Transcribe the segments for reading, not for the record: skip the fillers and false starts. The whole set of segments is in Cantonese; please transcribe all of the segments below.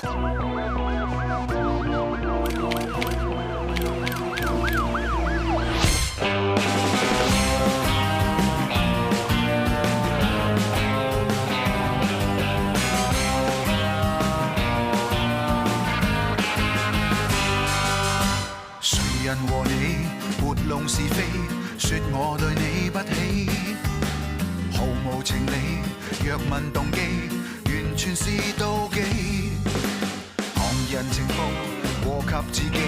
人和你撥弄是非，說我對你不起，毫無情理。若問動機，完全是妒忌。旁人情報禍及自己，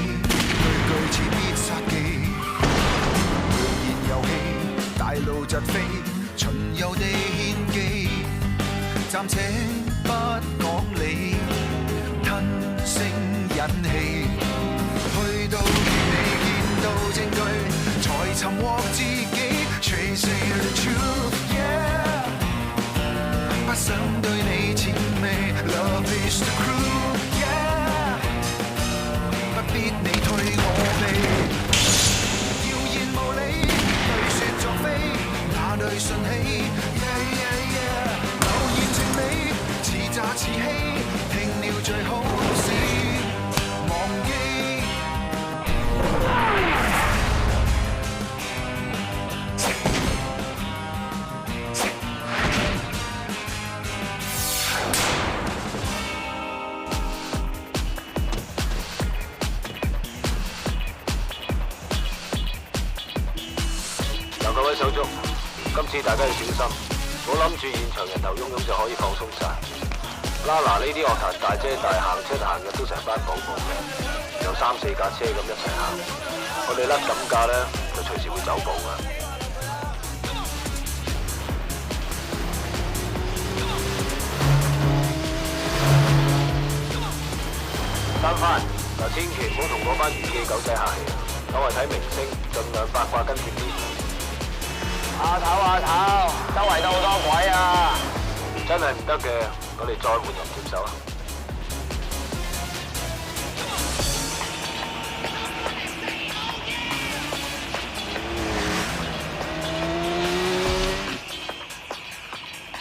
句似必殺技。謠言遊戲，大路疾飛，巡遊地獻技。暫且不講理，吞聲忍氣，去到到證據，才尋獲自己。Chasing the truth, yeah， 不想對你諂媚。Love is the crew, yeah， 不必你推我避。謠言無理，對説作非，哪裏順起 ？Yeah yeah yeah， 流言情美，似詐似欺，聽了最好是忘記。各位手足，今次大家要小心，唔好諗住現場人頭湧湧就可以放鬆晒。啦嗱，呢啲樂壇大姐大行出行嘅都成班寶寶嘅，有3、4架車咁一齊行。我哋甩咁架咧，就隨時會走步噶。三番嗱，千祈唔好同嗰班娛記狗仔客氣，我係睇明星，盡量八卦跟貼啲。阿頭，周圍都好多鬼啊！真係唔得嘅，我哋再換人接手啊！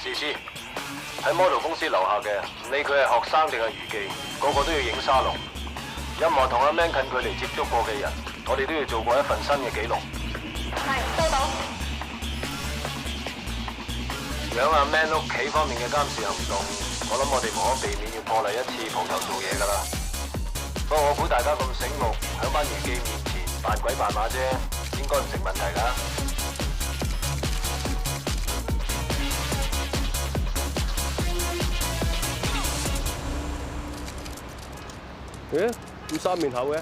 思思喺 model 公司樓下嘅，唔理佢係學生定係娛記，個個都要影沙龍。任何同阿 Man 近距離接觸過嘅人，我哋都要做過一份新嘅記錄。係，收到。響阿 Man 屋企方面嘅監視行動，我諗我哋無可避免要破例一次蒲頭做嘢㗎啦。不過我估大家咁醒目，響班娛記面前扮鬼扮馬啫，應該唔成問題㗎。咦？咁三面口嘅，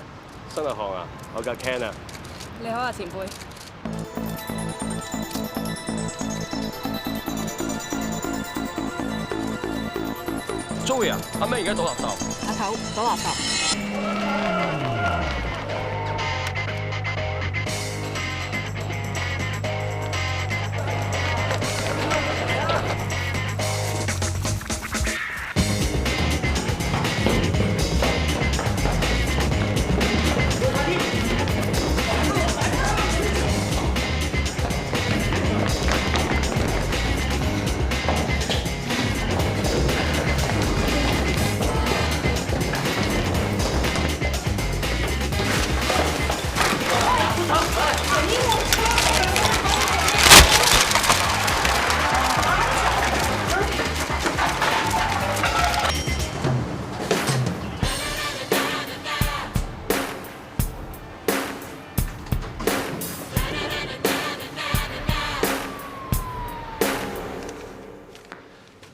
新入行啊？我叫 Ken 啊。你好啊，前輩。Joey 啊，阿 Man 而家倒垃圾。阿頭，倒垃圾。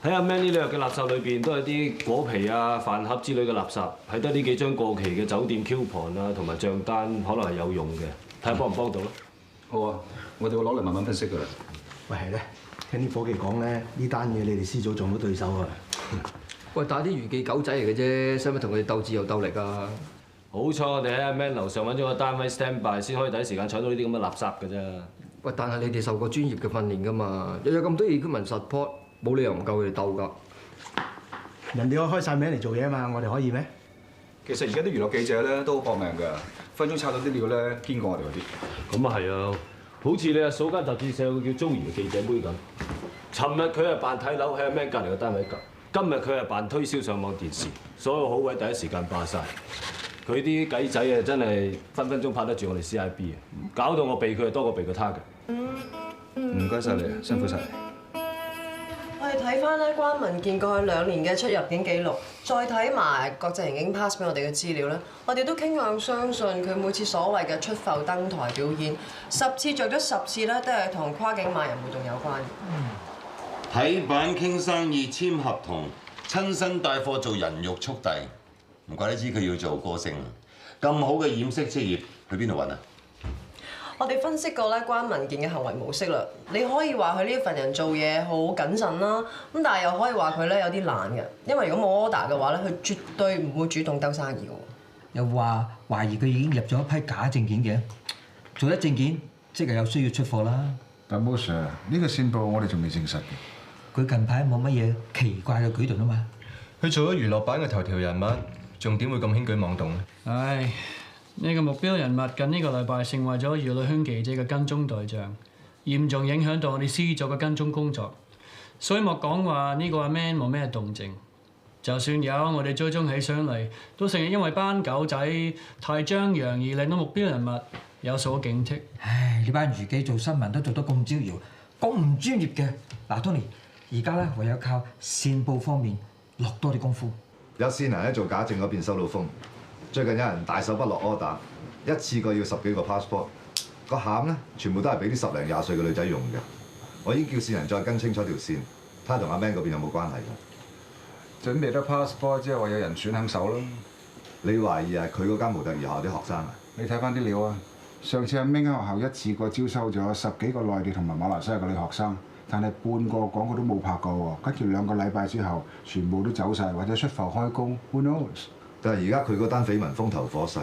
喺阿 Man 呢兩日嘅垃圾裏邊，都係啲果皮啊、飯盒之類嘅垃圾，係得呢幾張過期嘅酒店 coupon 啊，同埋帳單，可能係有用嘅，睇下幫唔幫到咯。好啊，我哋會攞嚟慢慢分析㗎啦。喂，係咧，聽啲伙計講咧，呢單嘢你哋師祖撞到對手啊！喂，但係啲娛記狗仔嚟嘅啫，使乜同佢哋鬥智又鬥力啊？好彩我哋喺阿 Man 樓上揾咗個單位 stand by，先可以第一時間搶到呢啲咁嘅垃圾㗎啫。喂，但係你哋受過專業嘅訓練㗎嘛，又有咁多 equipment support，冇理由唔夠佢哋鬥㗎。人哋可以開晒名嚟做嘢啊嘛，我哋可以咩？其實而家啲娛樂記者咧都好搏命㗎，分鐘抄到啲料咧堅過我哋嗰啲。咁啊係啊，好似你阿嫂間雜誌社有個叫 Joey 嘅記者妹咁，尋日佢係扮睇樓喺阿 Man 隔離個單位今日佢係扮推銷上網電視，所有好位第一時間霸晒。佢啲計仔啊，真係分分鐘拍得住我哋 CIB 啊！搞到我避佢多過避個他嘅。唔該晒你啊，辛苦晒你。我哋睇翻咧關文健過去2年嘅出入境記錄，再睇埋國際刑警 pass 俾我哋嘅資料咧，我哋都傾向相信佢每次所謂嘅出埠登台表演，10次着咗10次咧，都係同跨境賣人活動有關嘅。睇板傾生意簽合同，親身帶貨做人肉速遞，唔怪得知佢要做歌星啦。咁好嘅掩飾職業，去邊度揾啊？我哋分析過咧關文健嘅行為模式啦，你可以話佢呢一份人做嘢好謹慎啦，咁但係又可以話佢咧有啲懶嘅，因為如果冇 order 嘅話咧，佢絕對唔會主動兜生意嘅。又話懷疑佢已經入咗一批假證件嘅，做得證件即係有需要出貨啦。但冇 Sir， 呢個線報我哋仲未證實嘅。佢近排冇乜嘢奇怪嘅舉動啊嘛。佢做咗娛樂版嘅頭條人物，仲點會咁輕舉妄動咧？唉，呢個目標人物近呢個禮拜成為咗娛樂圈記者嘅跟蹤對象，嚴重影響到我哋 C 組嘅跟蹤工作。所以莫講話呢個阿 Man 冇咩動靜，就算有，我哋追蹤起上嚟，都成日因為班狗仔太張揚而令到目標人物有所警惕。唉，呢班娛記做新聞都做得咁招搖，咁唔專業嘅。嗱 ，Tony， 而家咧唯有靠線報方面落多啲功夫。有線人喺做假證嗰邊收到風，最近有人大手筆落 order， 一次過要10幾個 passport， 個餡咧全部都係俾啲10零20歲嘅女仔用嘅。我已經叫線人再跟清楚條線，睇下同阿 Man 嗰邊有冇關係嘅。準備得 passport 即係話有人選肯手咯。你懷疑係佢嗰間模特兒學校啲學生啊？你睇翻啲料啊！上次阿 Ming 喺學校一次過招收咗10幾個內地同埋馬來西亞嘅女學生，但係半個廣告都冇拍過喎。跟住2個禮拜之後，全部都走晒，或者出埠開工 ，who knows？但係而家佢嗰單緋聞風頭火勢，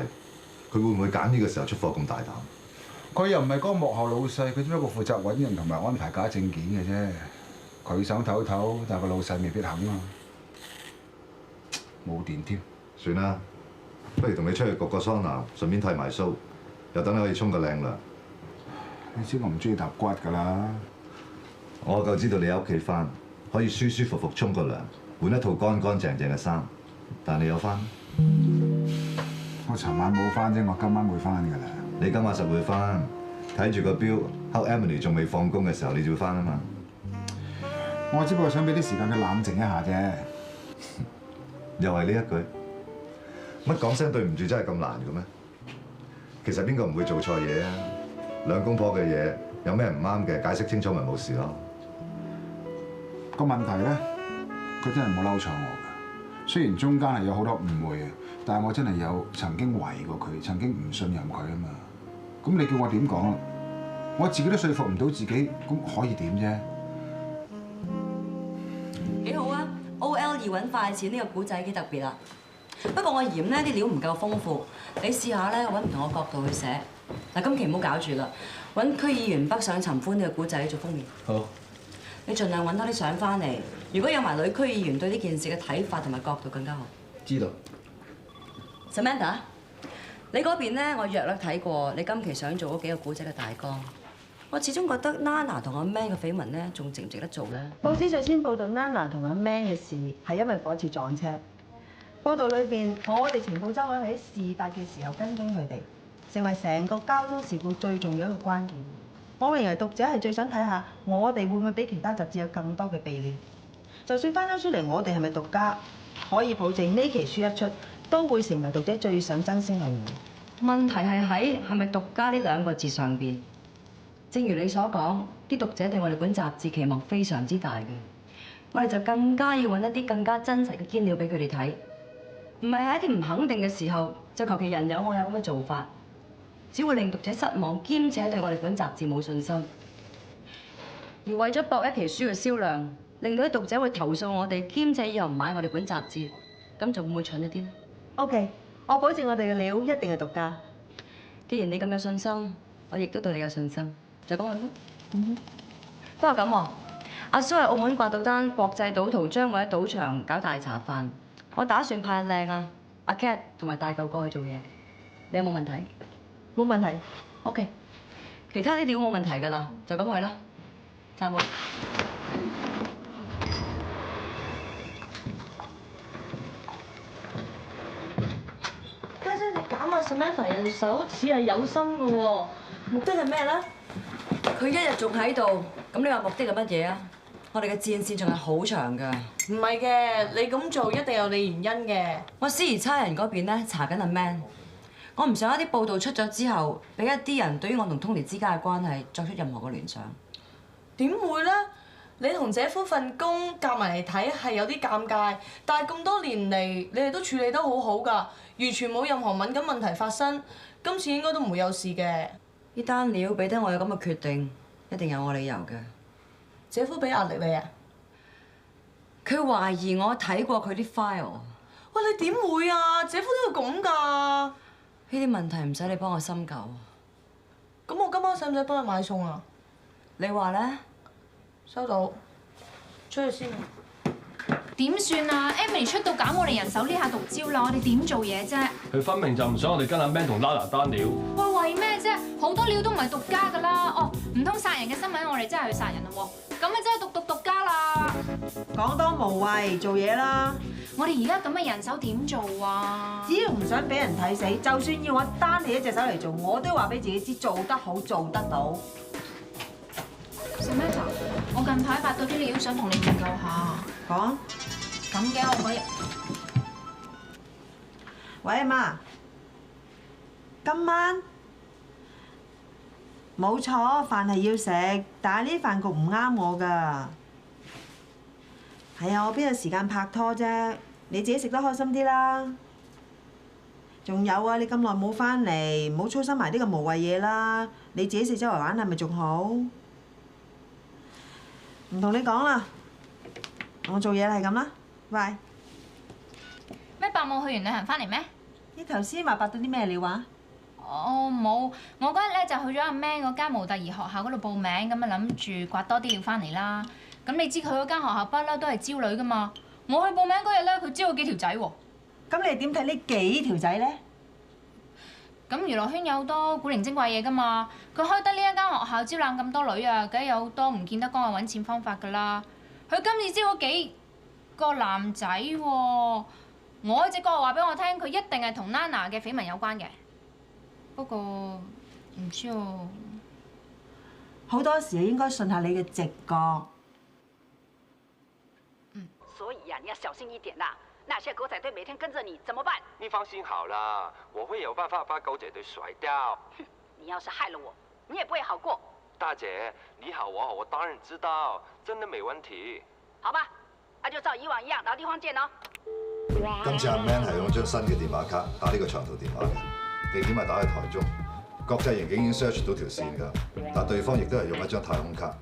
佢會唔會揀呢個時候出貨咁大膽？佢又唔係嗰個幕後老細，佢只不過負責揾人同埋安排假證件嘅啫。佢想唞唞，但係個老細未必肯啊。冇電添，算啦，不如同你出去焗個桑拿，順便剃埋鬚，又等你可以沖個靚涼。你知我唔中意揼骨㗎啦。我夠知道你喺屋企翻，可以舒舒服服沖個涼，換一套乾乾淨淨嘅衫。但你有翻？我尋晚冇翻啫，我今晚會翻㗎啦。你今晚實會翻，睇住個錶，後 Emily 仲未放工嘅時候，你就要翻啊嘛。我只不過想俾啲時間佢冷靜一下啫。又係呢一句，乜講聲對唔住真係咁難嘅咩？其實邊個唔會做錯嘢啊？兩公婆嘅嘢有咩唔啱嘅，解釋清楚咪冇事咯。個問題咧，佢真係冇嬲錯我㗎。雖然中間係有好多誤會嘅，但係我真係有曾經懷疑過佢，曾經唔信任佢啊嘛。咁你叫我點講啊？我自己都說服唔到自己，咁可以點啫？幾好啊 ！OL 易揾快錢呢個古仔幾特別啊！不過我嫌呢啲料唔夠豐富，你試下咧揾唔同嘅角度去寫。嗱，今期唔好搞住啦，揾區議員北上尋歡呢個古仔做封面。好。你盡量揾多啲相翻嚟，如果有埋女區議員對呢件事嘅睇法同埋角度更加好。知道。Samantha， 你嗰邊咧，我約略睇過你今期想做嗰幾個古仔嘅大綱。我始終覺得 Nana 同阿 Man 嘅緋聞咧，仲值唔值得做咧？報紙最先報導 Nana 同阿 Man 嘅事，係因為嗰次撞車。報道裏邊，我哋情報週刊喺事發嘅時候跟蹤佢哋，成為成個交通事故最重要一個關鍵。我認為讀者係最想睇下，我哋會唔會比其他雜誌有更多嘅秘料。就算翻咗出嚟，我哋係咪獨家？可以保證呢期書一出，都會成為讀者最想爭先去睇。問題係喺係咪獨家呢2個字上邊。正如你所講，啲讀者對我哋本雜誌期望非常之大嘅，我哋就更加要揾一啲更加真實嘅資料俾佢哋睇，唔係喺一啲唔肯定嘅時候就求其人有我有咁嘅做法，只會令讀者失望，兼且對我哋本雜誌冇信心。而為咗博一期書嘅銷量，令到啲讀者會投訴我哋，兼且以後唔買我哋本雜誌，咁就會唔會蠢一啲咧 ？OK， 我保證我哋嘅料一定係獨家。既然你咁有信心，我亦都對你有信心。就講佢咯。不過咁喎，阿蘇喺澳門刮到單國際賭徒將會喺賭場搞大茶飯，我打算派靚啊阿 Cat 同埋大嚿過去做嘢，你有冇問題？冇問題。OK， 其他啲料冇問題㗎啦，就咁去啦。散會。啊 ，Samantha 人手似係有心嘅喎，目的係咩咧？佢一日仲喺度，咁你話目的係乜嘢啊？我哋嘅戰線仲係好長㗎。唔係嘅，你咁做一定有你原因嘅。我司儀差人嗰邊咧查緊阿 Man， 我唔想一啲報道出咗之後，俾一啲人對於我同 Tony 之間嘅關係作出任何嘅聯想。點會咧？你同姐夫份工夾埋嚟睇係有啲尷尬，但係咁多年嚟你哋都處理得好好㗎，完全冇任何敏感問題發生。今次應該都唔會有事嘅。呢單料俾得我有咁嘅決定，一定有我理由嘅。姐夫俾壓力你啊？佢懷疑我睇過佢啲 file。喂，你點會啊？姐夫都會咁㗎？呢啲問題唔使你幫我深究。咁我今晚使唔使幫你買餸啊？你話咧？收到，出去先。點算啊 ？Emily 出到減我哋人手呢下毒招啦，我哋點做嘢啫？佢分明就唔想我哋跟阿 Man 同 Lana 單料。喂，為咩啫？好多料都唔係獨家㗎啦。哦，唔通殺人嘅新聞我哋真係去殺人啦喎？咁咪真係獨家啦！講多無謂，做嘢啦。我哋而家咁嘅人手點做啊？只要唔想俾人睇死，就算要我單你一隻手嚟做，我都話俾自己知做得好，做得到。Samantha， 我近排發到啲料，想同你研究下。講。咁嘅我嗰日。喂，阿媽，今晚冇錯，飯係要食，但係呢啲飯局唔啱我㗎。係啊，我邊有時間拍拖啫？你自己食得開心啲啦。仲有啊，你咁耐冇翻嚟，唔好操心埋啲咁無謂嘢啦。你自己食周圍玩係咪仲好？唔同你講啦，我做嘢係咁啦，拜。咩伯母去完旅行翻嚟咩？你頭先話發到啲咩料啊？我冇，我嗰日咧就去咗阿 Man 嗰間模特兒學校嗰度報名，咁啊諗住刮多啲料翻嚟啦。咁你知佢嗰間學校不嬲都係招女噶嘛？我去報名嗰日咧，佢招咗幾條仔喎。咁你點睇呢幾條仔咧？咁娛樂圈有好多古靈精怪嘢噶嘛，佢開得呢一間學校招攬咁多女啊，梗係有好多唔見得光嘅揾錢方法噶啦。佢今次招咗幾個男仔喎，我直覺話俾我聽，佢一定係同 Nana 嘅緋聞有關嘅。不過唔知喎。好多時應該信下你嘅直覺。所以呀，你要小心一點啦。那些狗仔隊每天跟着你，怎麼辦？你放心好啦，我會有辦法把狗仔隊甩掉。哼，你要是害了我，你也不會好過。大姐，你好我當然知道，真的沒問題。好吧，那就照以往一樣，老地方見咯。今次阿 Man 係用張新嘅電話卡打呢個長途電話嘅，地點係打去台中。國際刑警已經 search 到條線㗎，但對方亦都係用一張太空卡。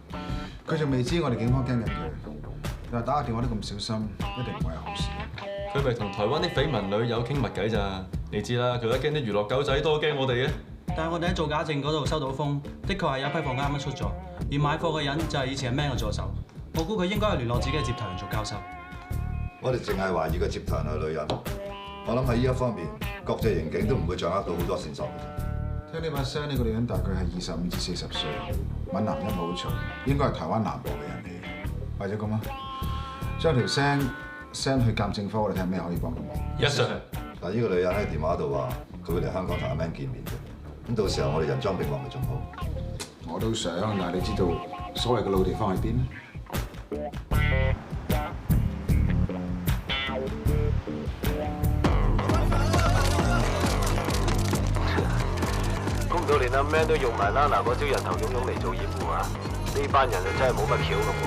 佢仲未知我哋警方驚緊佢，但係打個電話都咁小心，一定唔會係好事。佢咪同台灣啲緋聞女友傾密偈咋？你知啦，佢一驚啲娛樂狗仔多驚我哋嘅。但係我哋喺造假證嗰度收到風，的確係有批貨啱啱出咗，而買貨嘅人就係以前阿 Man 嘅助手。我估佢應該係聯絡自己嘅接頭人做交收。我哋淨係懷疑個接頭人係女人，我諗喺呢一方面，國際刑警都唔會掌握到好多線索嘅。聽你把聲，呢個女人大概係25至40歲，閩南音好重，應該係台灣南部嘅人嚟嘅。或者咁啊，將條聲 send 去鑑證科，我哋睇下咩可以幫到我。Yes sir。嗱，呢個女人喺電話度話，佢會嚟香港同阿 Man 見面嘅。咁到時候我哋人贓並獲咪仲好？我都想，但係你知道所謂嘅老地方喺邊咩？估唔到連阿 Man 都用埋 Nana 嗰招人頭湧湧嚟做掩護啊！呢班人就真係冇乜橋咁喎。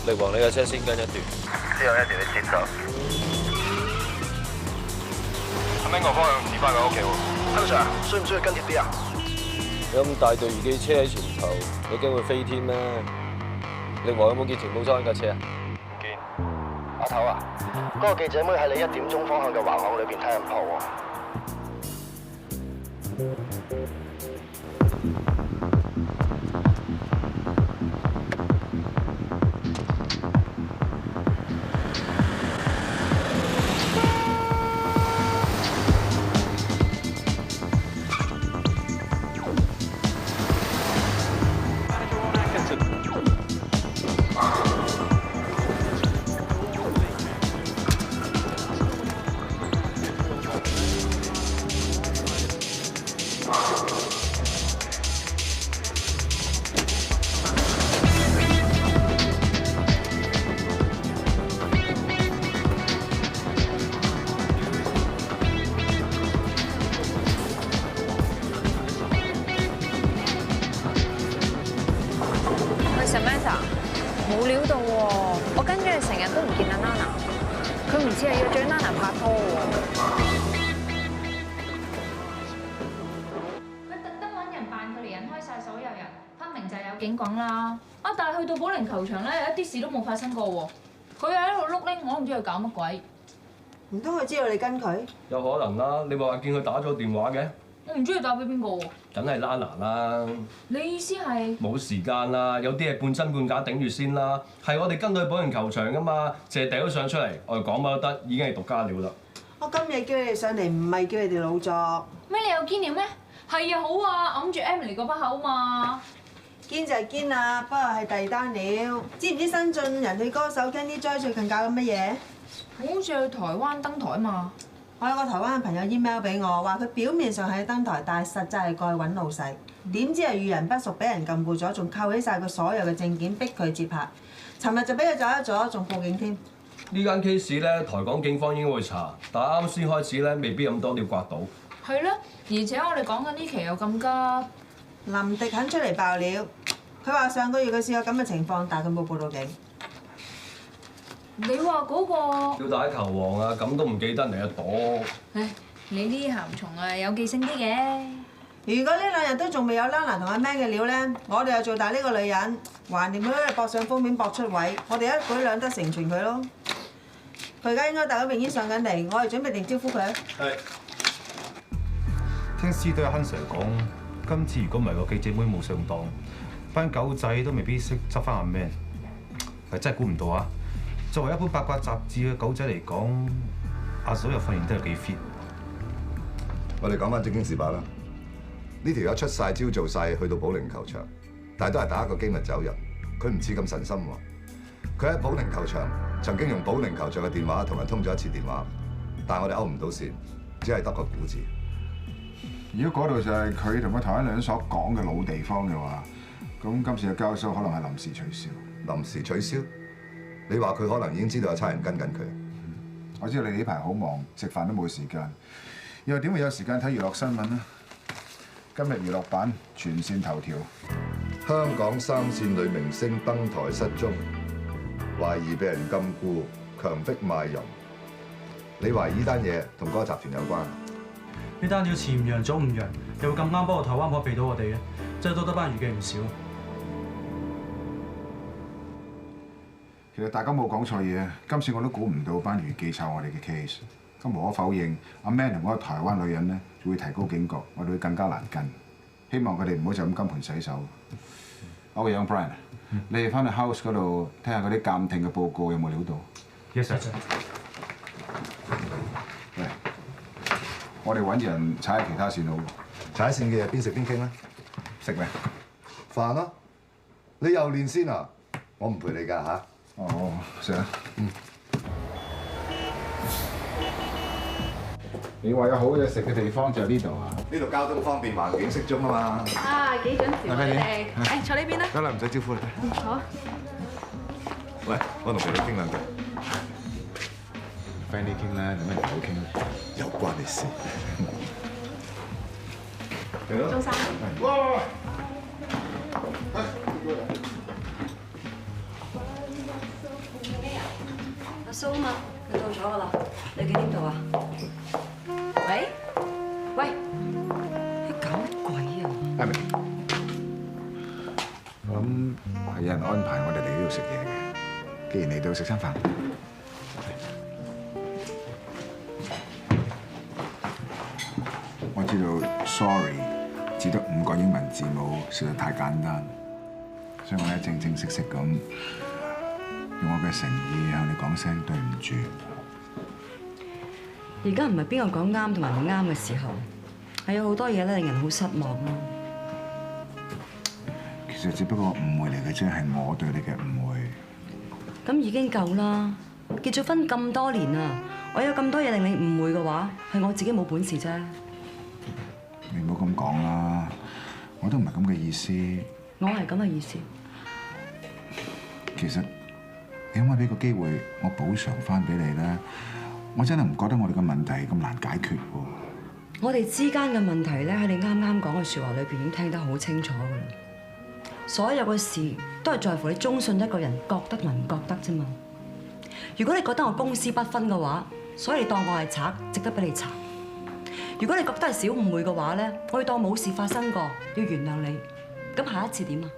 力王，你嘅車先跟一段，之後一段你接頭。阿 Man 個方向指翻佢屋企喎。亨 Sir，需唔需要跟貼啲啊？有咁大隊儀記車喺前頭，你驚會飛天咩？力王有冇見情報收緊架車啊？唔見。阿頭啊，嗰個記者妹喺你1點鐘方向嘅橫巷裏邊睇緊鋪喎。似係約咗 Nana 拍拖喎。佢特登揾人扮佢嚟引開晒所有人，分明就係有警棍啦。啊！但係去到保齡球場咧，一啲事都冇發生過喎。佢又喺度碌拎，我都唔知佢搞乜鬼。唔通佢知道你跟佢？有可能啦，你話見佢打咗電話嘅？我唔知佢打俾邊個喎。梗係 Lana 啦。你意思係？冇時間啦，有啲係半真半假頂住先啦。係我哋跟到去保齡球場噶嘛，淨係掟咗相出嚟，我哋講乜都得，已經係獨家料啦。我今日叫你哋上嚟，唔係叫你哋老作。咩？你有堅料咩？係啊，好啊，揞住 Emily 嗰把口嘛。堅就係堅啊，不過係第二單料。知唔知新晉人氣歌手 Kenny Joy 最近搞緊乜嘢？好似去台灣登台嘛。我有個台灣嘅朋友 email 俾我，話佢表面上係登台，但係實際係過去揾老細。點知係遇人不淑，俾人禁錮咗，仲扣起晒佢所有嘅證件，逼佢接拍。尋日就俾佢走咗，仲報警添。呢間 case 咧，台港警方應該會查，但係啱先開始咧，未必咁多料刮到。係啦，而且我哋講緊呢期又咁急。林迪肯出嚟爆料，佢話上個月佢試過咁嘅情況，但係佢冇報到警。你話嗰個要打球王啊，咁都唔記得嚟啊躲。唉，你呢啲鹹蟲啊，有記性啲嘅。如果呢兩日都仲未有 Lana 同阿 Man 嘅料咧，我哋就做大呢個女人，橫掂佢都係搏上封面搏出位，我哋一舉兩得成全佢咯。佢而家應該大咗泳衣上緊嚟，我哋準備定招呼佢。係。聽師隊阿亨 Sir 講，今次如果唔係個記者妹冇上當，班狗仔都未必識執翻阿 Man。係真係估唔到啊！作為一本八卦雜誌嘅狗仔嚟講，阿嫂又訓練得有幾 fit。我哋講翻正經事辦啦。呢條友出晒招做晒，去到保齡球場，但係都係打一個機密走人。佢唔似咁神心喎。佢喺保齡球場曾經用保齡球場嘅電話同人通咗一次電話，但係我哋勾唔到線，只係得個估字。如果嗰度就係佢同個台灣女人所講嘅老地方嘅話，咁今次嘅交收可能係臨時取消。臨時取消？你話佢可能已經知道有差人跟緊佢。我知道你呢排好忙，食飯都冇時間，又點會有時間睇娛樂新聞呢？今日娛樂版全線頭條：香港3線女明星登台失蹤，懷疑被人禁錮、強迫賣淫。你懷疑呢單嘢同嗰個集團有關？呢單料前唔揚早唔揚，又會咁啱幫個台灣婆避到我哋嘅，真係多得班娛記唔少。其實大家冇講錯嘢，今次我都估唔到班娛記抄我哋嘅 case。咁無可否認，阿 Man 同嗰個台灣女人咧，就會提高警覺，我哋會更加難跟。希望佢哋唔好就咁金盆洗手。歐陽 Brian，你哋翻去 house 嗰度睇下嗰啲鑑定嘅報告有冇料到 Yes sir。喂，我哋揾人踩下其他線路。踩線嘅嘢邊食邊傾啦。食咩？飯咯。你又練先啊？我唔陪你㗎嚇。哦，食啦。嗯。你話有好嘢食嘅地方就係呢度啊！呢度交通方便，環境適中啊嘛。啊，幾準時喎你哋！誒，坐呢邊啦。得啦，唔使招呼你。好。喂，我同佢哋傾兩句。friend 啲傾啦，有咩唔好傾啊？有關你事。中山。哇！阿蘇啊嘛，佢到咗㗎啦，你幾點到啊？喂，喂，你搞乜鬼啊？阿明，我諗係有人安排我哋嚟呢度食嘢嘅。既然嚟到食餐飯，我知道 sorry 只得5個英文字母，實在太簡單，所以我咧正正式式咁用我嘅誠意向你講聲對唔住。而家唔係邊個講啱同埋唔啱嘅時候，係有好多嘢咧令人好失望咯。其實只不過誤會嚟嘅啫，係我對你嘅誤會。咁已經夠啦！結咗婚咁多年啦，我有咁多嘢令你誤會嘅話，係我自己冇本事啫。你唔好咁講啦，我都唔係咁嘅意思。我係咁嘅意思。其實你可唔可以俾個機會我補償翻俾你咧？我真係唔覺得我哋嘅問題咁難解決喎。我哋之間嘅問題咧，喺你啱啱講嘅説話裏邊已經聽得好清楚㗎啦。所有嘅事都係在乎你忠信一個人覺得同唔覺得啫嘛。如果你覺得我公私不分嘅話，所以你當我係賊，值得俾你查。如果你覺得係小誤會嘅話咧，我要當冇事發生過，要原諒你。咁下一次點啊？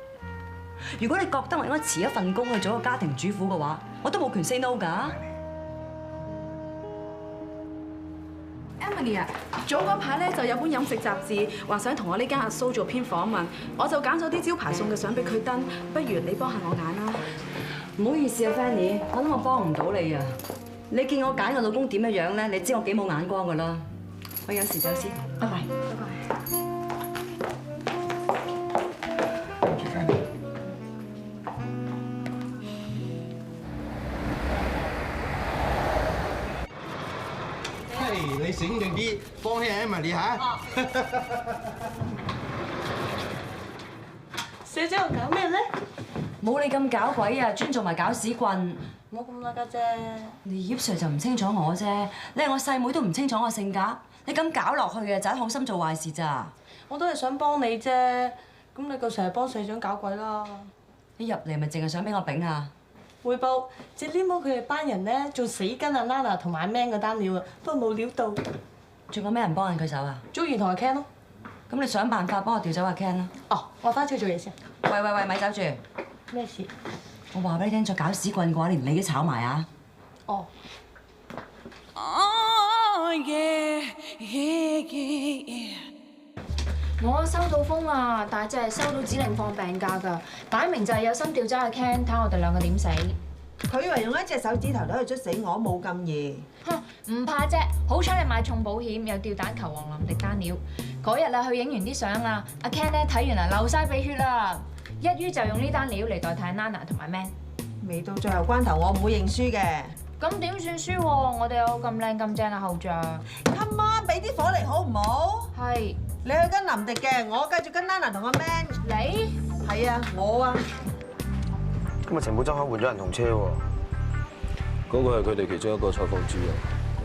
如果你覺得我應該辭一份工去做一個家庭主婦嘅話，我都冇權 say no 㗎。Emily 啊，早嗰排咧就有本飲食雜誌話想同我呢間阿蘇做篇訪問，我就揀咗啲招牌餸嘅相俾佢登，不如你幫下我揀啦。唔好意思啊 ，Fanny， 我諗我幫唔到你啊。你見我揀個老公點嘅樣咧，你知我幾冇眼光㗎啦。我有時走先，拜拜。拜拜。你醒定啲，放棄 Emily 嚇。小姐，我搞咩咧？冇你咁搞鬼啊，專做埋搞屎棍。冇咁啦，家姐。你葉 Sir 就唔清楚我啫，你係我細妹都唔清楚我性格，你咁搞落去嘅就係好心做壞事咋。我都係想幫你啫，咁你夠成日幫社長搞鬼啦。你入嚟咪淨係想俾我丙啊？匯報，隻 Limo 佢哋班人咧做死跟阿 Nana 同埋阿 Man 嗰單料啊，不過冇料到。仲有咩人幫緊佢手啊？Joey同阿 Ken 咯。咁你想辦法幫我調走阿 Ken 啦。哦，我翻出去做嘢先。喂，咪走住。咩事？我話俾你聽，再搞屎棍嘅話，連你都炒埋啊！哦。我收到風啊，但係就係收到指令放病假㗎，擺明就係有心調走阿 Ken，睇我哋兩個點死。佢以為用一隻手指頭都可以捽死我，冇咁易。哼，唔怕啫，好彩你買重保險，有吊蛋球王林迪單料。嗰日啊，去影完啲相啊，阿 Ken 咧睇完啊流晒鼻血啦，一於就用呢單料嚟代替 Nana 同埋 Man。未到最後關頭，我唔會認輸嘅。咁點算輸喎？我哋有咁靚咁正嘅後著。Come on，俾啲火嚟好唔好？係。你去跟林迪嘅，我繼續跟 Nana 同阿 Man。你？係啊，我啊。今日情報周刊換咗人同車喎，嗰個係佢哋其中一個採訪主任，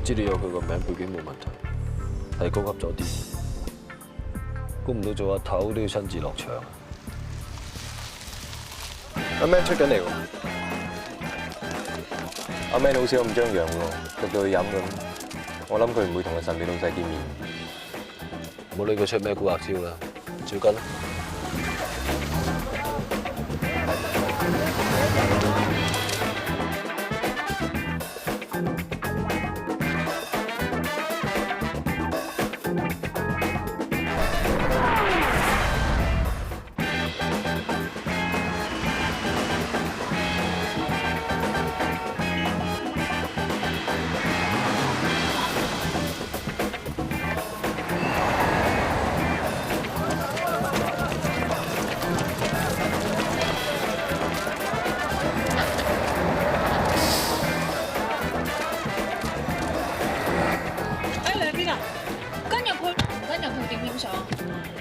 資料有佢個名背景冇問題，係高級咗啲，估唔到做阿頭都要親自落場。阿 Man 出緊嚟喎，阿 Man 好少咁張揚喎，焗到佢飲咁，我諗佢唔會同個神秘老細見面。唔好理佢出咩蠱惑招啦，照跟啦。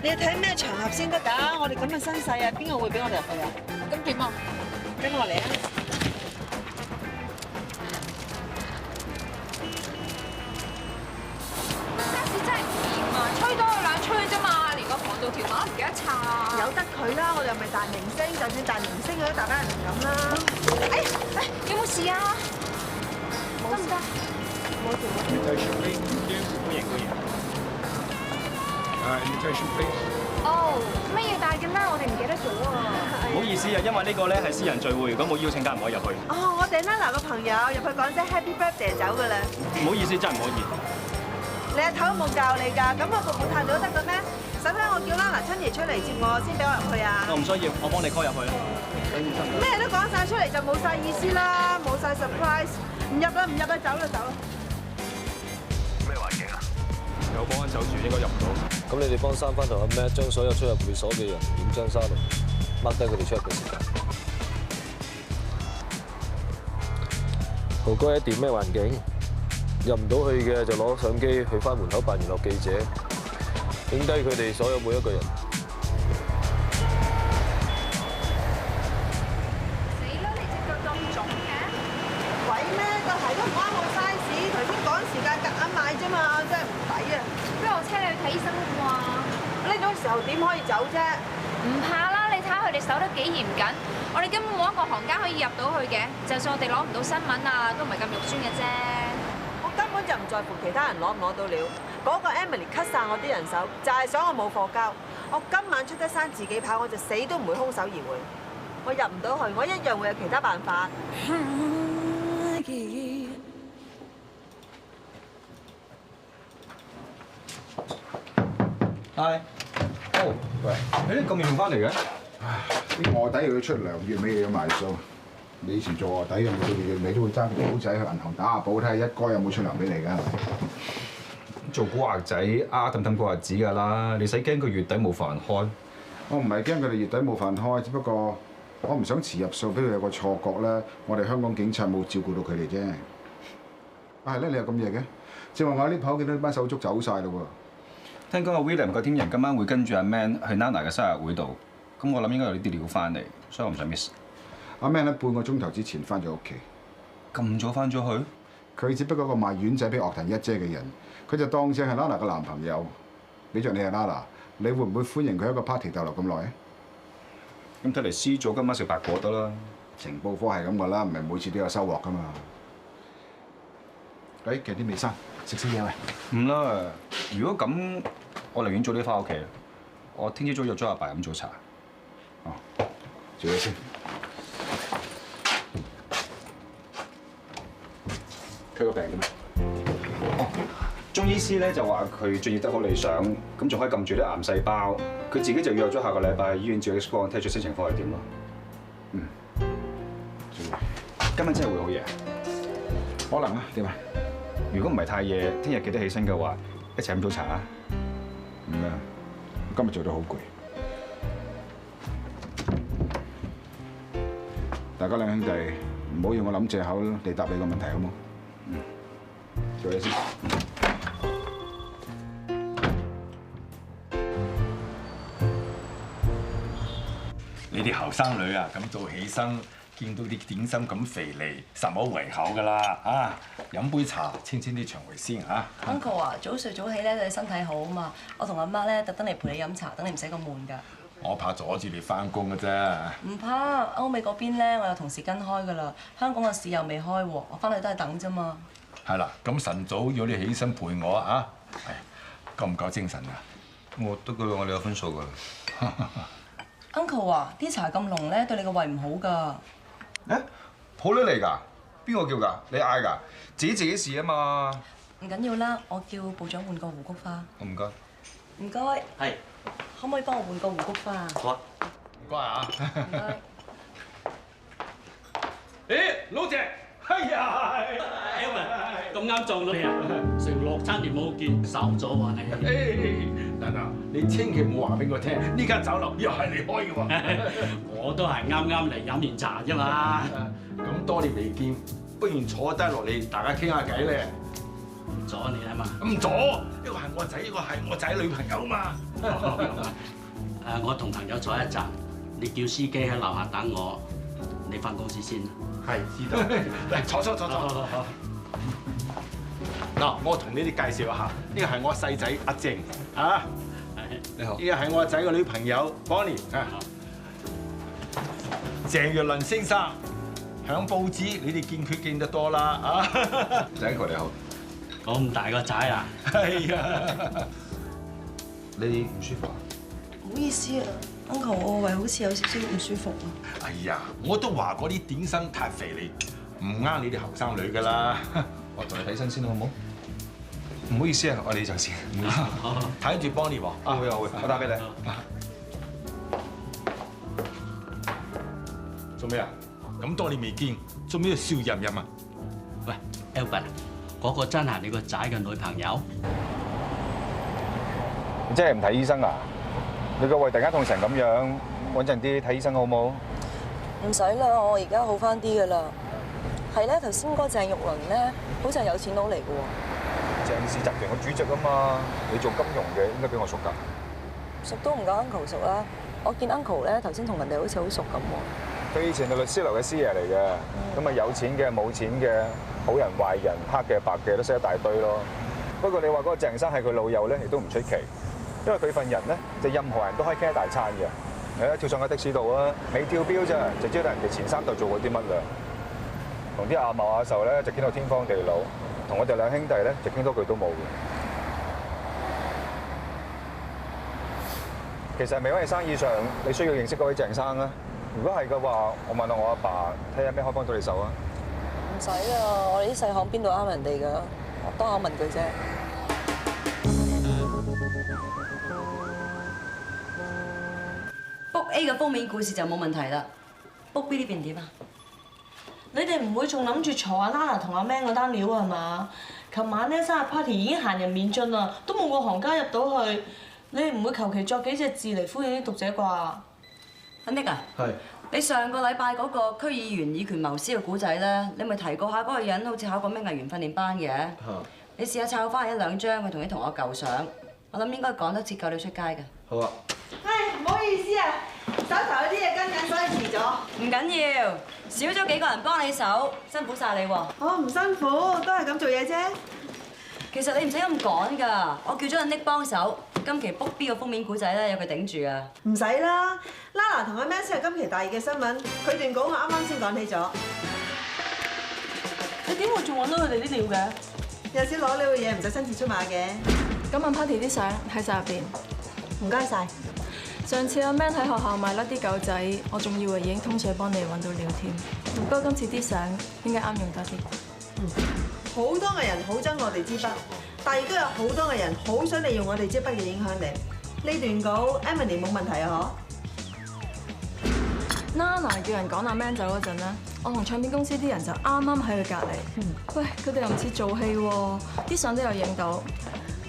你要睇咩場合先得㗎？我哋咁嘅身世啊，邊個會俾我哋入去啊？咁點啊？跟我嚟啊！巴士真係唔掂啊！吹多佢兩吹啫嘛，連個防盜條碼都唔記得拆。由得佢啦，我哋又唔係大明星，就算大明星佢都大班人咁啦。有冇事啊？得唔得？冇事。Invitation please。哦，乜嘢帶嘅咩？我哋唔記得咗啊！唔好意思啊，因為呢個咧係私人聚會，如果冇邀請卡唔可以入去。哦，我哋 Nana 個朋友入去講聲 Happy Birthday 走㗎啦。唔好意思，真係唔可以。你阿頭冇教你㗎，咁我服務態度都得嘅咩？使唔使我叫 Nana 親爺出嚟接我先俾我入去啊？我唔需要，我幫你 call 入去啦。咩都講晒出嚟就冇晒意思啦，冇晒 surprise。唔入啦，唔入啦，走啦，走啦。咩環境啊？有保安守住，應該入唔到。咁你哋幫三番同阿 Matt 將所有出入會所嘅人點張沙龍，mark 低佢哋出入嘅時間。豪哥一點咩環境？入唔到去嘅就攞相機去翻門口扮娛樂記者，影低佢哋所有每一個人。死啦！你隻腳咁腫嘅？鬼咩？個鞋都唔啱我 size，頭先趕時間夾硬買啫嘛，真係唔抵啊！不如我車你去睇醫生好嘛？呢種時候點可以走啫？唔怕啦，你睇下佢哋守得幾嚴謹。我哋根本冇一個行家可以入到去嘅，就算我哋攞唔到新聞啊，都唔係咁肉酸嘅啫。我根本就唔在乎其他人攞唔攞到料，嗰個 Emily cut 曬我啲人手，就係想我冇貨交。我今晚出得山自己跑，我就死都唔會空手而回。我入唔到去，我一樣會有其他辦法。係。哦，喂，你咁夜翻嚟嘅？唉，啲卧底要出糧，月尾要埋數。你以前做卧底有冇到月尾都會爭個簿仔去銀行打下簿，睇下一哥有冇出糧俾你㗎？做古惑仔氹過日子㗎啦，你使驚個月底冇飯開？我唔係驚佢哋月底冇飯開，只不過我唔想遲入數，俾佢有個錯覺咧，我哋香港警察冇照顧到佢哋啫。啊係咧，你又咁夜嘅？正話我呢跑見到班手足走晒咯喎。聽講阿 William 個 team 人今晚會跟住阿 Man 去 Nana 嘅生日會度，咁我諗應該有呢啲料翻嚟，所以我唔想 miss。阿 Man 喺半個鐘頭之前翻咗屋企。咁早翻咗去？佢只不過個賣丸仔俾樂壇一姐嘅人，佢就當正係 Nana 嘅男朋友。俾着你係 Nana，你會唔會歡迎佢一個 party 逗留咁耐？咁睇嚟 C 組今晚食白果得啦。情報科係咁噶啦，唔係每次都有收穫噶嘛。誒，其實啲未生，食嘢喂。唔啦，如果咁，我寧願早啲翻屋企。我聽朝早約咗阿爸飲早茶。哦，做嘢先。佢個病點啊？哦，中醫師咧就話佢進展得好理想，咁仲可以撳住啲癌細胞。佢自己就約咗下個禮拜醫院照 X 光，睇最新情況係點咯。嗯。今晚真係會好夜？可能啊，點啊？如果唔係太夜，聽日記得起身嘅話，一齊飲早茶啊！唔啊，今日做得好攰。大家兩兄弟唔好要我諗藉口嚟答你個問題，好冇？嗯，做嘢先。你啲後生女啊，咁早起身，見到啲點心咁肥膩，實冇胃口噶啦啊！飲杯茶，清清啲腸胃先嚇。Uncle 啊，早睡早起咧對你身體好啊嘛。我同阿媽咧特登嚟陪你飲茶，等你唔使咁悶㗎。我怕阻住你翻工嘅啫。唔怕，歐美嗰邊咧我有同事跟開㗎啦。香港嘅市又未開喎，我翻去都係等啫嘛。係啦，咁晨早要你起身陪我啊！夠唔夠精神啊？我得㗎，我哋有分數㗎。Uncle 啊，啲茶咁濃咧，對你個胃唔好㗎。誒，好女嚟㗎？邊個叫㗎？你嗌㗎？自己事啊嘛。唔緊要啦，我叫部長換個胡菊花。唔該。唔該。係。可唔可以幫我換個胡菊花啊？好啊。唔該啊。唔該。誒，老謝，係啊，Elvin，咁啱撞到你啊！成6、7年冇見，瘦咗喎你。嗱，你千祈唔好話俾我聽，呢間酒樓又係你開嘅喎。我都係啱啱嚟飲完茶啫嘛。咁多年未見，不如坐低落嚟，大家傾下偈咧。唔阻你啊嘛。唔阻，一個係我仔，一個係我仔女朋友嘛。我同朋友坐一陣，你叫司機喺樓下等我，你翻公司先。係，知道。嚟坐。嗱，我同你哋介紹一下，呢個係我細仔阿靜啊。你好。呢個係我仔嘅女朋友 Bonnie 啊。鄭若麟先生，響報紙你哋見佢見得多啦啊。仔哥你好。咁大個仔啊？係啊。你唔舒服啊？唔好意思啊 ，Uncle， 我胃好似有少少唔舒服啊。哎呀，我都話嗰啲點心太肥膩，唔啱你哋後生女㗎啦。我同你睇身先好唔好？唔好意思啊，我哋就先。唔好意思。睇住 Bonnie 喎。會，我打俾你。做咩啊？咁多年未見，做咩笑吟吟啊？喂 ，Elvin， 嗰個真係你個仔嘅女朋友？你真係唔睇醫生啊？你個胃突然間痛成咁樣，穩陣啲睇醫生好冇？唔使啦，我而家好翻啲噶啦。係咧，頭先嗰個鄭玉麟咧，好似係有錢佬嚟嘅喎。鄭氏集團嘅主席啊嘛，你做金融嘅應該比我熟㗎。熟都唔夠 Uncle 熟啦。我見 Uncle 咧頭先同人哋好似好熟咁喎。佢以前係律師樓嘅師爺嚟嘅，咁啊有錢嘅、冇錢嘅、好人壞人、黑嘅白嘅都識一大堆咯。不過你話嗰個鄭生係佢老友咧，亦都唔出奇，因為佢份人咧就任何人都可以傾一大餐嘅。跳上架的士度啊，未跳標咋，就知道人哋前3代做過啲乜啦。同啲阿茂阿壽咧就傾到天荒地老，同我哋兩兄弟咧就傾多句都冇嘅。其實係咪因為生意上你需要認識嗰位鄭生啊？如果係嘅話，我問下我阿爸睇下咩可以幫到你手啊？唔使啊，我哋啲細行邊度啱人哋㗎？當我問佢啫。book A 嘅封面故事就冇問題啦。book B 呢邊點啊？你哋唔會仲諗住嘈阿 Nana 同阿 Man 嗰單料係嘛？琴晚咧生日 party 已經閒人免進啦，都冇個行家入到去。你哋唔會求其作幾隻字嚟敷衍啲讀者啩？阿 Nick 啊，係。你上個禮拜嗰個區議員以權謀私嘅古仔咧，你咪提過下嗰個人好似考過咩藝員訓練班嘅。你試下抄翻1、2張佢同啲同學舊相，我諗應該趕得切夠你出街嘅。好啊。唔好意思啊，手頭有啲嘢跟緊，所以遲咗。唔緊要，少咗幾個人幫你手，辛苦晒你喎。我唔辛苦，都係咁做嘢啫。其實你唔使咁趕㗎，我叫咗阿 Nick 幫手，今期 book B 個封面古仔咧有佢頂住啊。唔使啦 ，Nana 同阿 Man 先係今期大熱嘅新聞，佢段稿我啱啱先講起咗。你點會仲揾到佢哋啲料嘅？有時攞料嘅嘢唔使親自出馬嘅。今晚 party 啲相喺晒入邊，唔該晒。上次阿 Man 喺學校賣甩啲狗仔，我仲以為已經通水幫你揾到料添。不過今次啲相應該啱用多啲。好多嘅人好憎我哋支筆，但係亦都有好多嘅人好想利用我哋支筆嘅影響力。呢段稿 Emily 冇問題啊，嗬 ？Nana 叫人趕阿 Man 走嗰陣咧，我同唱片公司啲人就啱啱喺佢隔離。喂，佢哋又唔似做戲喎，啲相都有影到。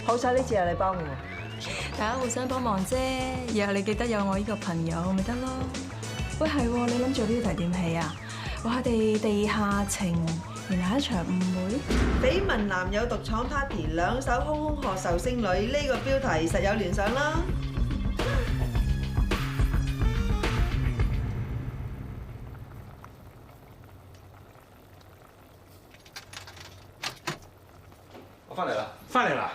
好彩呢次有你幫我，大家互相幫忙啫。以後你記得有我呢個朋友咪得咯。喂，係喎，你諗住呢題點戲啊？話我哋地下情。原來係一場誤會。緋聞男友獨闖 party， 兩手空空何愁剩女，呢個標題實有聯想啦。我翻嚟啦。翻嚟啦。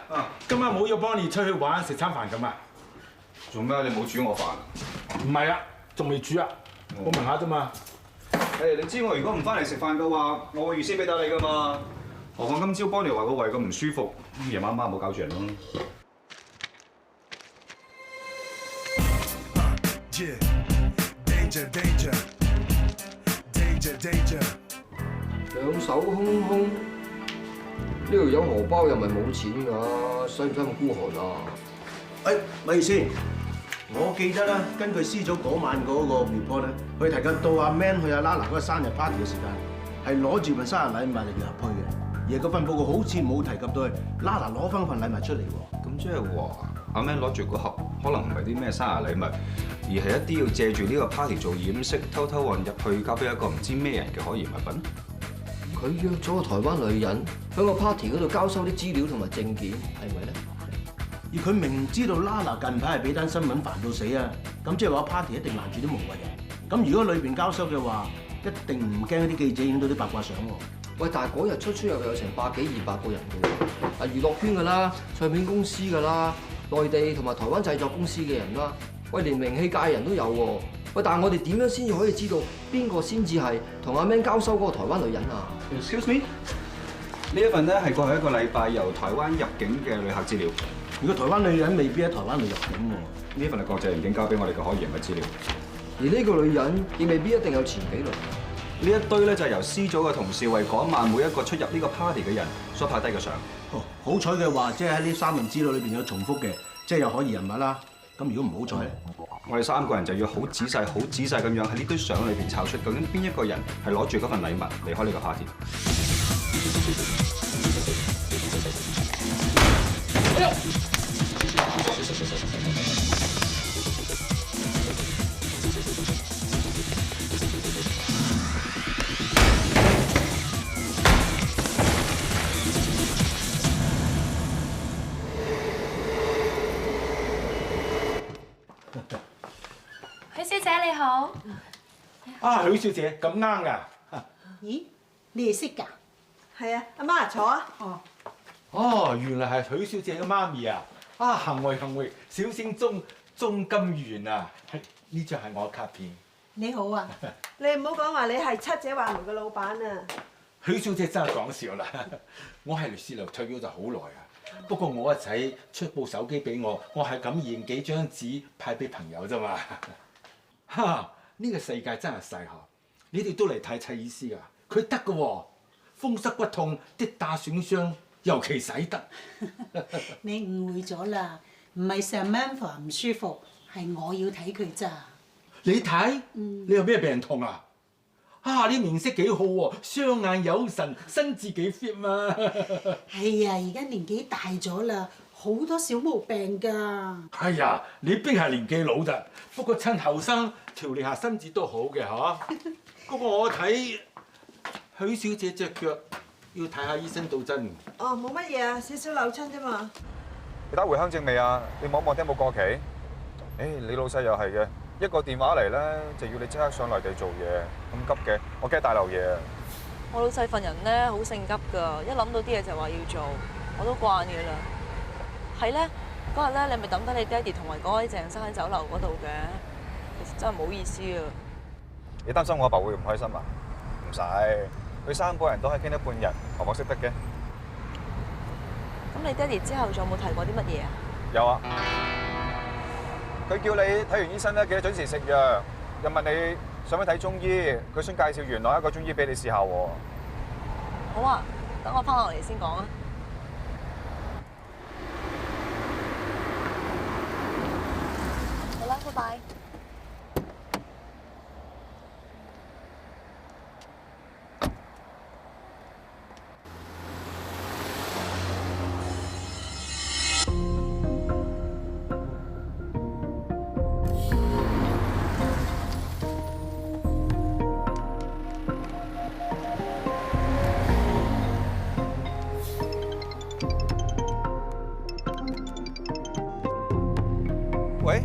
今晚冇要幫你出去玩食餐飯咁啊？做咩？你冇煮我飯？唔係啊，仲未煮啊。我問下啫嘛。你知我如果唔翻嚟食飯嘅話，我會預先俾得你噶嘛。何況今朝幫你話個胃咁唔舒服，夜晚晚唔好搞住人咯。兩手空空，呢條友荷包又唔係冇錢㗎，使唔使咁孤寒啊？咪先。我記得啦，根據司組嗰晚嗰個 report 咧，佢提及到阿 Man 去阿 Nana 嗰個生日 party 嘅時間，係攞住份生日禮物嚟入去嘅，而嗰份報告好似冇提及到係 Nana 攞翻份禮物出嚟喎。咁即係話阿 Man 攞住個盒，可能唔係啲咩生日禮物，而係一啲要借住呢個 party 做掩飾，偷偷運入去交俾一個唔知咩人嘅可疑物品。佢約咗個台灣女人喺個 party 嗰度交收啲資料同埋證件，係咪咧？而佢明知道 Nana 近排係俾單新聞煩到死啊，咁即係話 party 一定攔住啲無謂人。咁如果裏邊交收嘅話，一定唔驚啲記者影到啲八卦相喎。喂，但係嗰日出入有成100幾200個人嘅喎，啊娛樂圈㗎啦，唱片公司㗎啦，內地同埋台灣製作公司嘅人啦，喂連名氣界人都有喎。喂，但係我哋點樣先至可以知道邊個先至係同阿 Man 交收嗰個台灣女人啊 ？Excuse me， 呢一份咧係過去1個禮拜由台灣入境嘅旅客資料。如果台灣女人未必喺台灣度入境喎，呢份係國際刑警交俾我哋嘅可疑人物資料。而呢個女人亦未必一定有前幾輪。呢一堆咧就係由 C 組嘅同事為嗰晚每一個出入呢個 party 嘅人所拍低嘅相。好彩嘅話，即係喺呢3份資料裏邊有重複嘅，即係有可疑人物啦。咁如果唔好彩咧，我哋3個人就要好仔細咁樣喺呢堆相裏邊抄出究竟邊一個人係攞住嗰份禮物離開呢個 party。許小姐你好。啊，許小姐咁啱㗎。咦，你哋識㗎？係啊，阿媽坐啊。哦，原來係許小姐嘅媽咪啊！啊，幸會，小姓鐘金元啊，係呢張係我卡片。你好啊，你唔好講話你係七姐話梅嘅老闆啊！許小姐真係講笑啦，我係律師樓退休就好耐啊。不過我個仔出部手機俾我，我係咁驗幾張紙派俾朋友啫嘛。哈！呢個世界真係細嚇，你哋都嚟睇蔡醫師啊，佢得㗎喎，風濕骨痛、跌打損傷，尤其使得。你誤會咗啦，唔係 Samantha 唔舒服，係我要睇佢咋。你睇？你有咩病痛啊？啊！你面色幾好喎，雙眼有神，身子幾 fit 嘛。係啊，而家年紀大咗啦，好多小毛病㗎。哎呀，你邊係年紀老咋？不過趁後生調理下身子都好嘅嚇。不過我睇許小姐隻腳要睇下醫生到真。哦，冇乜嘢啊，少少扭親啫嘛。你打回鄉證未啊？你望一望聽冇過期？你老細又係嘅。一個電話嚟咧，就要你即刻上內地做嘢，咁急嘅，我驚大漏嘢啊！我老細份人咧好性急㗎，一諗到啲嘢就話要做，我都慣嘅啦。係咧，嗰日咧你咪抌低你爹哋同埋嗰位鄭生喺酒樓嗰度嘅，其實真係唔好意思啊！你擔心我阿爸會唔開心啊？唔使，佢三個人都係傾得半日，我識得嘅。咁你爹哋之後仲有冇提過啲乜嘢啊？有啊。佢叫你睇完醫生咧，記得準時食藥。又問你想唔想睇中醫，佢想介紹原來一個中醫俾你試下喎。好啊，等我翻落嚟先講啊。好啦，拜拜。喂，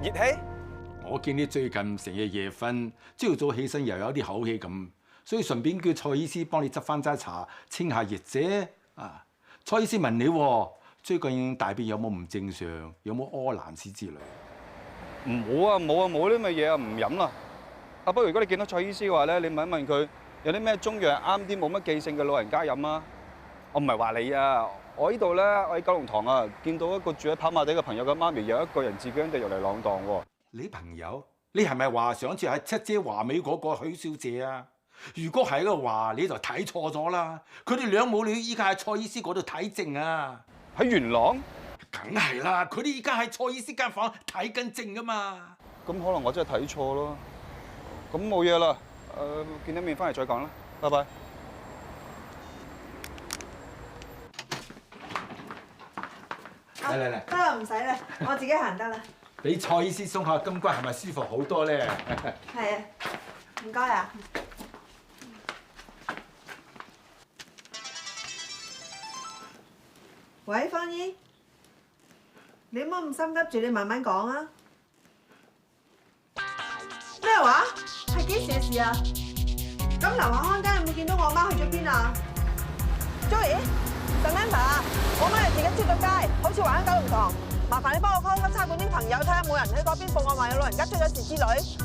熱氣？我見你最近成日夜瞓，朝早起身又有啲口氣咁，所以順便叫蔡醫師幫你執翻齋茶清下熱啫。啊，蔡醫師問你喎，最近大便有冇唔正常，有冇屙爛屎之類？冇啊冇啊冇呢啲嘢啊，唔飲啦。不過如果你見到蔡醫師嘅話咧，你問一問佢有啲咩中藥啱啲冇乜記性嘅老人家飲啊。我唔係話你啊。我呢度咧，我喺九龍塘啊，見到一個住喺跑馬地嘅朋友嘅媽咪，有一個人自己喺地獄嚟浪蕩喎。你朋友？你係咪話想住喺七姐華美嗰個許小姐啊？如果係嘅話，你就睇錯咗啦。佢哋兩母女依家喺蔡醫師嗰度睇症啊。喺元朗？梗係啦，佢哋依家喺蔡醫師間房睇緊症噶嘛。咁可能我真係睇錯咯。咁冇嘢啦，見到面翻嚟再講啦，拜拜。嚟，得啦，唔使啦，我自己行得啦。俾蔡醫師鬆下筋骨，係咪舒服好多咧？係啊，唔該啊。喂，方姨，你唔好咁心急住，你慢慢講啊。咩話？係幾時嘅事啊？咁樓下看更有冇見到我媽去咗邊啊 ？Joey。Samantha， 我媽係自己出咗街，好似話喺九龍塘。麻煩你幫我 call 翻差館啲朋友，睇下冇人喺嗰邊報案話有老人家出咗事之類。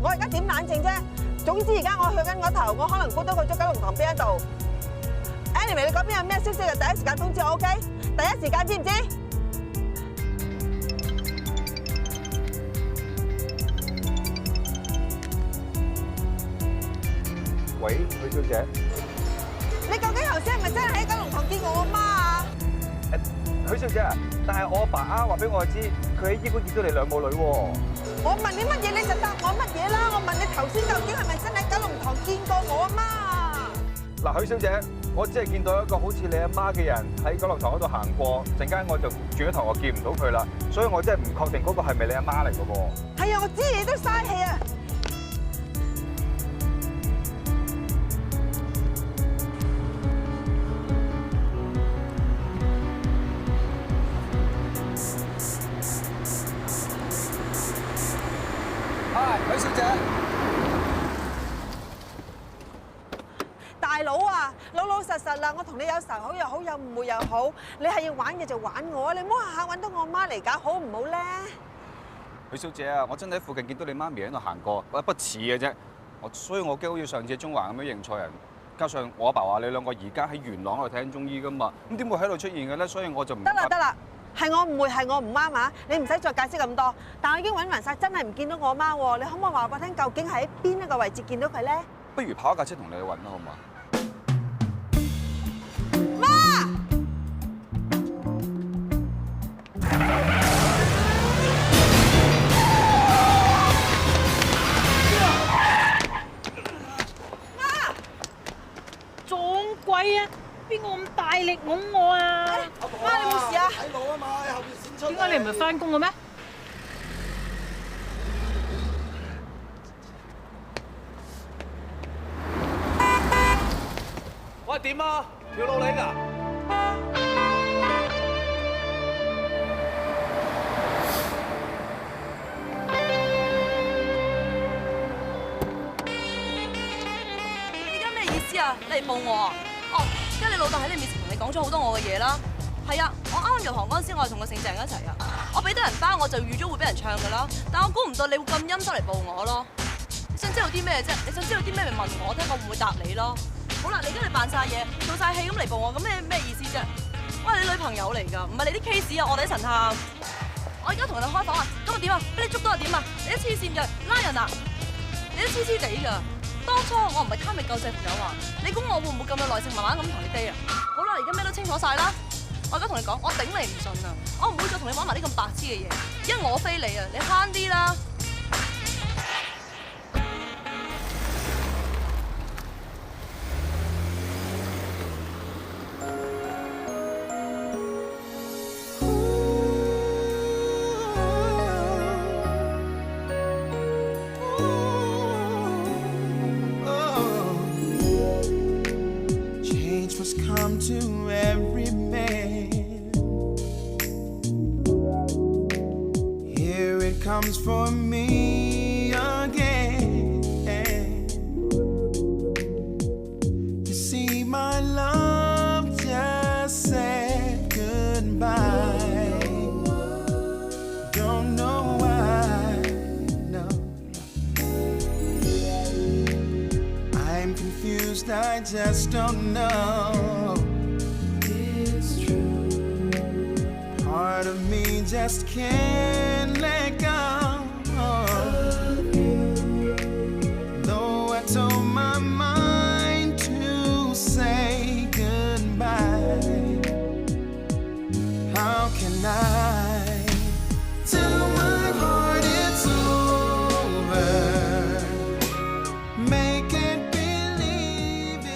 我而家點冷靜啫？總之而家我去緊嗰頭，我可能估到佢咗九龍塘邊一度。Anyway， 你嗰邊有咩消息就第一時間通知我 ，OK？ 第一時間知唔知？喂，許小姐。你究竟頭先係咪真係喺九龍塘見過我媽啊？許小姐啊，但係我阿爸啱話俾我知，佢喺醫館見到你兩母女喎。我問你乜嘢你就答我乜嘢啦！我問你頭先究竟係咪真喺九龍塘見過我阿媽？嗱，許小姐，我只係見到一個好似你阿媽嘅人喺九龍塘嗰度行過，陣間我就轉咗頭，我見唔到佢啦，所以我真係唔確定嗰個係咪你阿媽嚟嘅喎。係啊，我知你都嘥氣啊！許小姐，大大佬啊，老老實實啦，我同你有仇口又好，有誤會又好，你係要玩嘅就玩我，你唔好下下揾到我媽嚟搞，好唔好咧？許小姐啊，我真係喺附近見到你媽咪喺度行過，不似嘅啫。所以我驚好似上次中環咁樣認錯人。加上我阿爸話你兩個而家喺元朗度睇緊中醫噶嘛，咁點會喺度出現嘅咧？所以我就唔得啦，係我誤會，係我唔啱啊！你唔使再解釋咁多。但我已經揾埋晒，真係唔見到我媽喎。你可唔可以話俾我聽，究竟喺邊一個位置見到佢咧？不如跑一架車同你去揾啦，好嘛？鬼啊！邊個咁大力㧬我啊？媽，你冇事啊？喺路啊嘛，喺後邊閃出。點解你唔係翻工嘅咩？喂，點啊？條路你㗎？你而家咩意思啊？你嚟報我啊？哦，而家你老豆喺你面前同你講咗好多我嘅嘢啦。係啊，我啱啱入行嗰陣時，我係同個姓鄭一齊啊。我俾得人包，我就預咗會俾人唱㗎啦。但我估唔到你會咁陰濕嚟報我咯。你想知道啲咩啫？你想知道啲咩咪問我聽，我唔會答你咯。好啦，你而家你扮晒嘢，做晒戲咁嚟報我，咁咩意思啫？我係你女朋友嚟㗎，唔係你啲 case 啊！我哋喺神探。我而家同人哋開房啊，咁啊點啊？俾你捉到又點啊？你都黐線㗎，拉人啊！你都黐黐地㗎。當初我唔係貪你救濟朋友啊！你估我會唔會咁有耐性慢慢咁同你低啊？好啦，而家咩都清楚晒啦！我而家同你講，我頂你唔順啊！我唔會再同你玩埋啲咁白痴嘅嘢，因為我飛你啊！你慳啲啦！To every man, here it comes for me again. You see, my love just said goodbye. Don't know why, no. I'm confused, I just don't know. Part of me just can't let go.